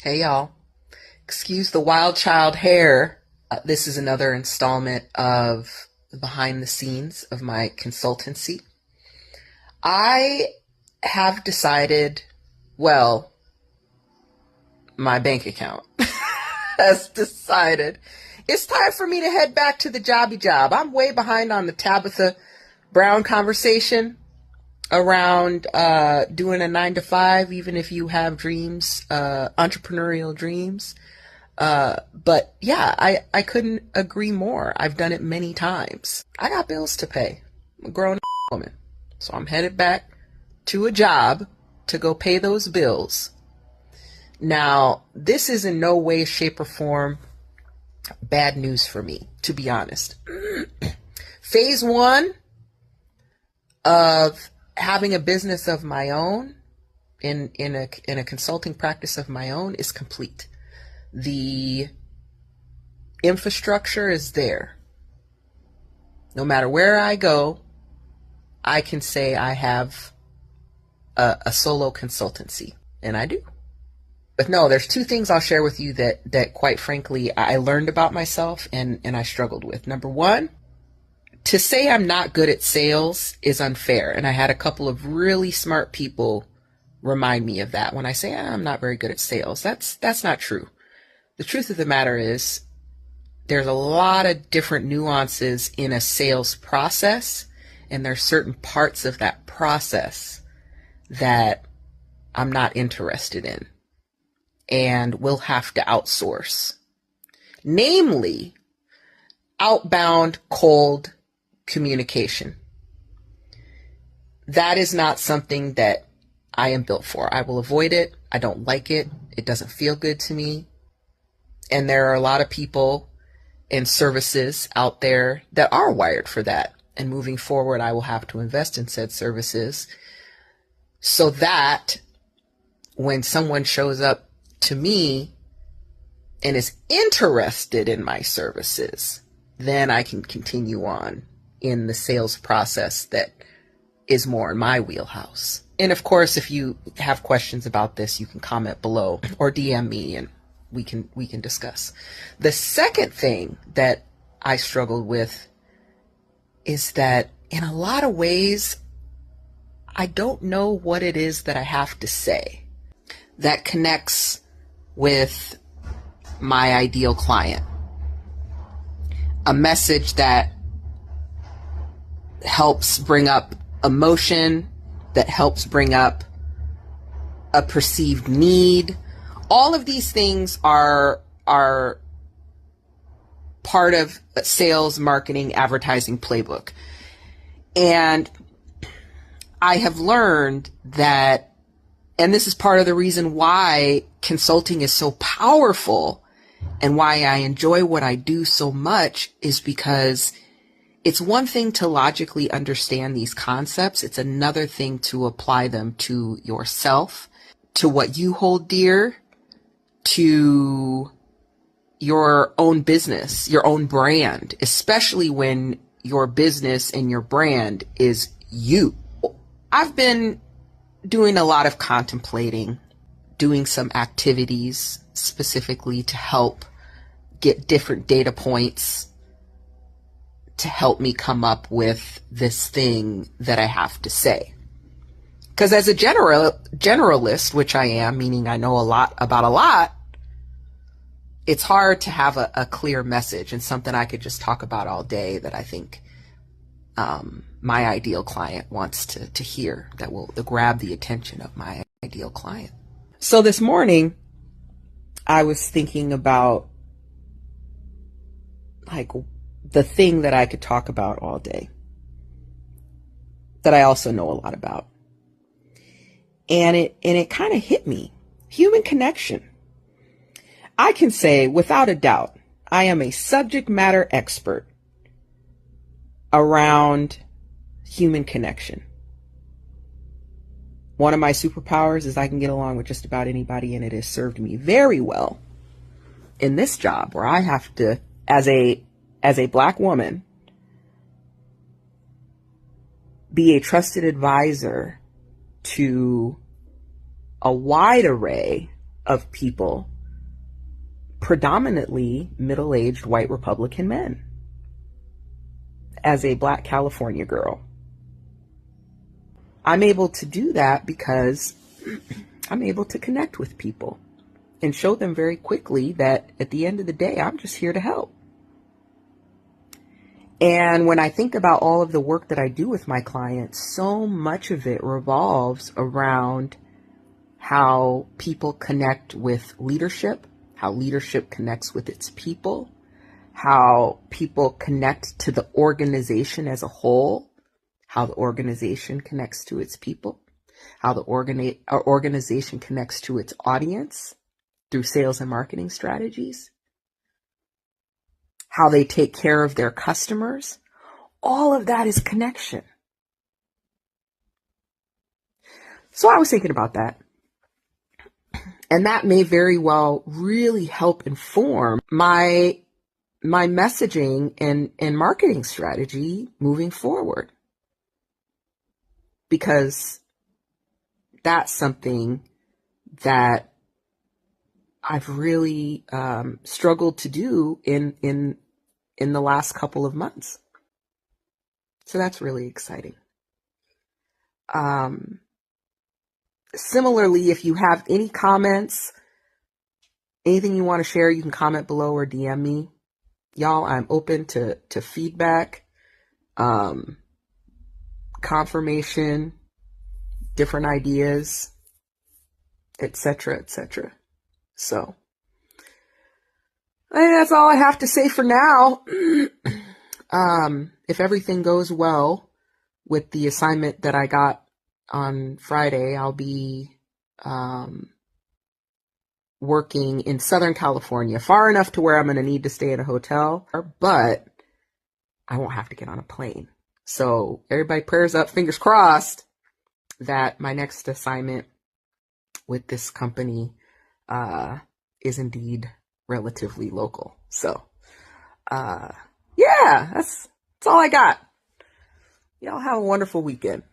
Hey y'all, excuse the wild child hair. This is another installment of the behind the scenes of my consultancy. I have decided, well, my bank account has decided it's time for me to head back to the jobby job. I'm way behind on the Tabitha Brown conversation around doing a 9 to 5, even if you have dreams, entrepreneurial dreams. But yeah, I couldn't agree more. I've done it many times. I got bills to pay. I'm a grown woman. So I'm headed back to a job to go pay those bills. Now, this is in no way, shape, or form bad news for me, to be honest. Phase one of having a business of my own in a consulting practice of my own is complete. The infrastructure is there. No matter where I go, I can say I have a solo consultancy, and I do. But no, there's two things I'll share with you that quite frankly I learned about myself and I struggled with. Number one, to say I'm not good at sales is unfair. And I had a couple of really smart people remind me of that when I say I'm not very good at sales. That's not true. The truth of the matter is there's a lot of different nuances in a sales process, and there's certain parts of that process that I'm not interested in and will have to outsource. Namely, outbound cold communication. That is not something that I am built for. I will avoid it. I don't like it. It doesn't feel good to me. And there are a lot of people and services out there that are wired for that. And moving forward, I will have to invest in said services so that when someone shows up to me and is interested in my services, then I can continue on in the sales process that is more in my wheelhouse. And of course, if you have questions about this, you can comment below or DM me and we can discuss. The second thing that I struggled with is that in a lot of ways, I don't know what it is that I have to say that connects with my ideal client. A message that helps bring up emotion, that helps bring up a perceived need. All of these things are part of a sales, marketing, advertising playbook. And I have learned that, and this is part of the reason why consulting is so powerful and why I enjoy what I do so much, is because it's one thing to logically understand these concepts. It's another thing to apply them to yourself, to what you hold dear, to your own business, your own brand, especially when your business and your brand is you. I've been doing a lot of contemplating, doing some activities specifically to help get different data points to help me come up with this thing that I have to say. Because as a generalist, which I am, meaning I know a lot about a lot, it's hard to have a clear message and something I could just talk about all day that I think my ideal client wants to hear, that will grab the attention of my ideal client. So this morning, I was thinking about like the thing that I could talk about all day, that I also know a lot about. And it kind of hit me. Human connection. I can say without a doubt, I am a subject matter expert around human connection. One of my superpowers is I can get along with just about anybody, and it has served me very well in this job where I have to, as a Black woman, be a trusted advisor to a wide array of people predominantly middle-aged white Republican men as a Black California girl. I'm able to do that because I'm able to connect with people and show them very quickly that at the end of the day, I'm just here to help. And when I think about all of the work that I do with my clients, so much of it revolves around how people connect with leadership, how leadership connects with its people, how people connect to the organization as a whole, how the organization connects to its people, how the organization connects to its audience through sales and marketing strategies, how they take care of their customers. All of that is connection. So I was thinking about that. And that may very well really help inform my messaging and marketing strategy moving forward. Because that's something that I've really struggled to do in the last couple of months. So that's really exciting. Similarly, if you have any comments, anything you want to share, you can comment below or DM me. Y'all, I'm open to feedback, confirmation, different ideas, etc., etc. So, I think that's all I have to say for now. If everything goes well with the assignment that I got on Friday, I'll be working in Southern California, far enough to where I'm going to need to stay in a hotel, but I won't have to get on a plane. So everybody, prayers up, fingers crossed that my next assignment with this company is indeed relatively local. So yeah, that's all I got. Y'all have a wonderful weekend.